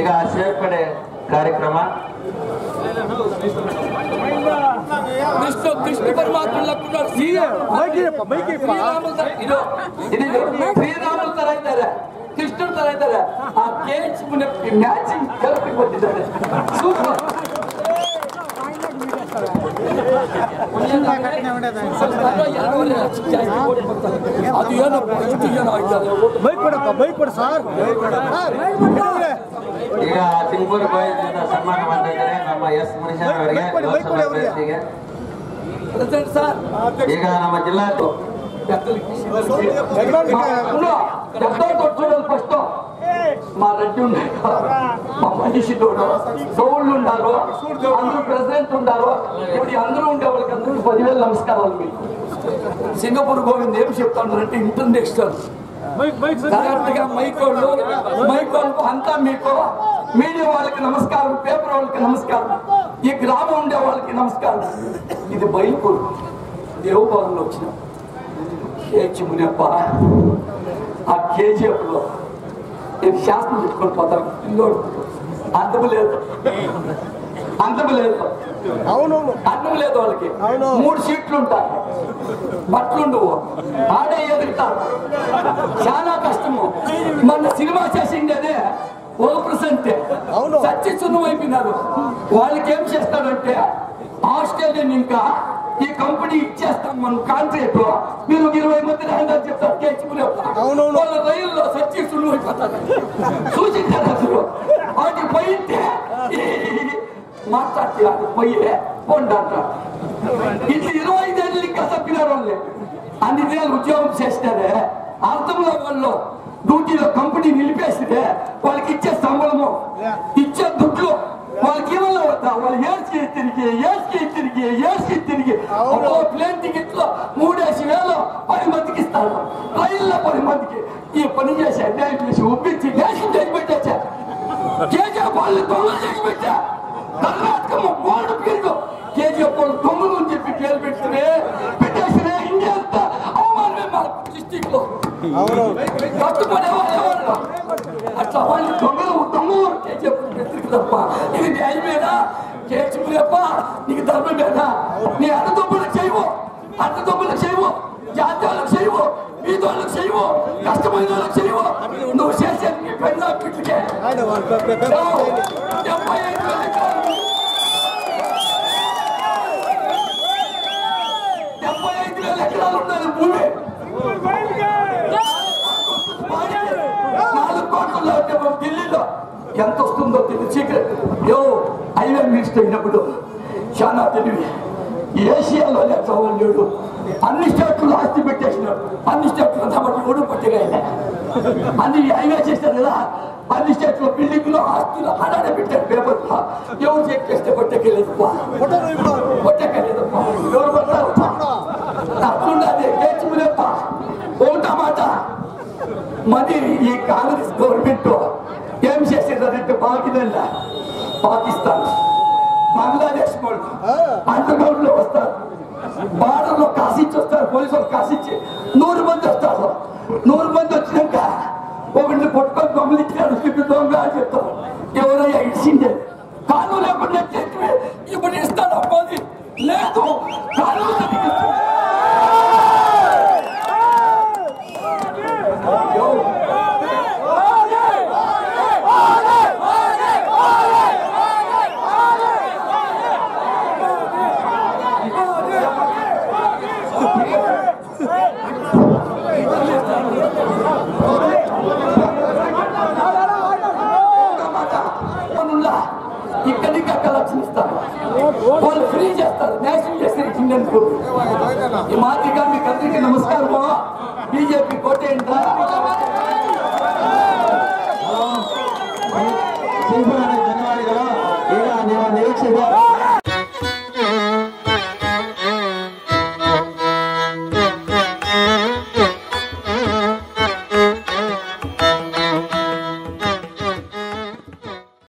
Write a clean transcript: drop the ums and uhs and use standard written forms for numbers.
ಈಗ ಸೇರ್ಪಡೆ ಕಾರ್ಯಕ್ರಮ ಕೃಷ್ಣ ಪರಮಾತ್ಮ ಶ್ರೀರಾಮುಲು ತರ ಇದ್ದಾರೆ, ಕೃಷ್ಣನ ತರ ಇದ್ದಾರೆ. ಆ ಕೇಚ್ ಮ್ಯಾಚಿಂಗ್ ಕಲ್ಪಿ ಬಂದಿದ್ದಾರೆ. ಸೂಪರ್. ಅದು ಬೈಕ್ ಕೊಡ ಸರ್. ಈಗ ಸಿಂಗಪುರ್ ಬಾಯ್ಸ್ ಸನ್ಮಾನ ಮಾಡ್ತಾ ಇದ್ದಾರೆ ನಮ್ಮ ಎಸ್ ಮುನಿಶನ್ ಅವರಿಗೆ. ಈಗ ನಮ್ಮ జిల్లా ఫస్ట్ మా రెడ్డి ఉన్నాడు, మా మనిషి తోడు సోళ్ళు ఉన్నారు, అందరూ ప్రెసిడెంట్ ఉన్నారు. ఇప్పుడు అందరూ ఉండే వాళ్ళకి అందరూ 10,000 నమస్కారాలు. మీకు సింగపూర్ గోవింద్ ఏం చెప్తానంటే ఇంటర్నేషనల్ కరెక్ట్గా మైకోళ్ళు అంతా మీకు మీడియా వాళ్ళకి నమస్కారం, పేపర్ వాళ్ళకి నమస్కారం, ఈ గ్రామం ఉండే వాళ్ళకి నమస్కారం. ఇది బయలుకూరు దేవభవన్లో వచ్చిన కేజీ మునియప్ప. ఆ కేజీఎఫ్లో నేను శాస్త్రం పెట్టుకొని పోతాను. పిల్లోడు అర్థం లేదు, అర్థం లేదు, అన్నం లేదు వాళ్ళకి. 3 సీట్లు ఉంటాయి, బట్లుండవు, ఆడే ఎదుగుతారు. చాలా కష్టము. మన సినిమా చేసిండేదే 1% సచ్చి సున్నం అయిపోయినారు. వాళ్ళకి ఏం చేస్తారంటే ఆస్ట్రేలియన్ ఇంకా ఈ కంపెనీ ఇచ్చేస్తాం మనం కాంట్రాక్ట్, మీరు 20 మంది రాందని చెప్తారు. వాళ్ళ రైల్లో సచ్చి సున్నం అయిపోతారు. చూసింటారు అసలు. వాటి పోయితే మాట్లాడితే అది పోయే పోండి అంటారు. ఇట్లా 25 ఏళ్ళు ఇంకా తప్పినారు వాళ్ళే. అన్ని వేలు ఉద్యోగం చేసినారే అర్థంలో వాళ్ళు డ్యూటీలో కంపెనీ నిలిపేస్తే వాళ్ళకి ఇచ్చే సంబళము, ఇచ్చే దుడ్లు వాళ్ళకి ఏమన్నా వద్దా? వాళ్ళు ఏడ్చి తిరిగి ప్లేన్ టికెట్లో 3,000 10 మందికి ఇస్తారు. రైల్లో 10 మందికి ఈ పని చేసి అన్యాయం చేసి ఒప్పించి దేశం చేసి పెట్టేచ్చా. కేజీఎఫ్ వాళ్ళు దొంగలు చేసి పెట్టా. కర్ణాటక గోల్డ్ పీరియడ్ కేజీఎఫ్ వాళ్ళు దొంగలు అని చెప్పి పేరు పెట్టేసినే. ఇండియా అంతా అవమానమే మన డిస్టిక్ లో. కట్టుబడేవాళ్ళు ఎవరు అట్లా వాళ్ళు దొంగలు కేజీఎఫ్ పెట్టింది తప్ప ఇది న్యాయమేనా? కేజీఎఫ్ నీకు ధర్మమేనా? నీ అన్నదమ్ములకు చేయవు, జాతీయాలకు చేయవు, బీదోళ్ళకు చేయవు, కష్టమైన వాళ్ళకి చేయవు. నువ్వు చేసే నీ పెద్ద పిట్లకే 75,000 ఎకరాలు ఉన్నది భూమి. 4 కోట్లలో ఉంటే ఢిల్లీలో ఎంత వస్తుందో తెలిసి హైవే మినిస్టర్ అయినప్పుడు చాలా తెలివి. ఏషియాలో లేడు. అన్ని స్టేట్లు ఆస్తి పెట్టేసినాడు. అన్ని స్టేట్లు కాబట్టి ఓడు పట్టిగా అన్ని హైవే చేశారు కదా. అన్ని స్టేట్లో బిల్డింగ్ లో ఆస్తులు అలానే పెట్టారు. పేపర్ ఎవరు చెక్ చేస్తే కొట్టకెళ్ళేదప్ప, ఎవరు పడతారు? అట్లుండదు. కేచులేప్ప ఒకటా మాట. మరి ఈ కాంగ్రెస్ గవర్నమెంట్ ఏం చేసేదంటే పాకిస్తాన్, బంగ్లాదేశ్ వాళ్ళు అండర్గ్రౌండ్ లో వస్తారు, బార్డర్ లో కాసిచ్చి వస్తారు. పోలీసు వాళ్ళు కాసిచ్చి 100 మంది వస్తారు. 100 మంది వచ్చినాక ఒకరిని పట్టుకొని దొంగలు ఇచ్చినాడు. దొంగ అని చెప్తారు. ఎవరయ్యా ఇచ్చిందే? కాను లేకుండా ఇప్పుడు ఇస్తాను అబ్బాది లేదు. కాను ఇక్కడికి కలెక్షన్ ఇస్తారు. వాళ్ళు ఫ్రీ చేస్తారు. నేషనల్ చేస్తారు. ఇండియన్ ఈ మాదిరిగా మీకు అందరికీ నమస్కారము. బీజేపీ కోటేంట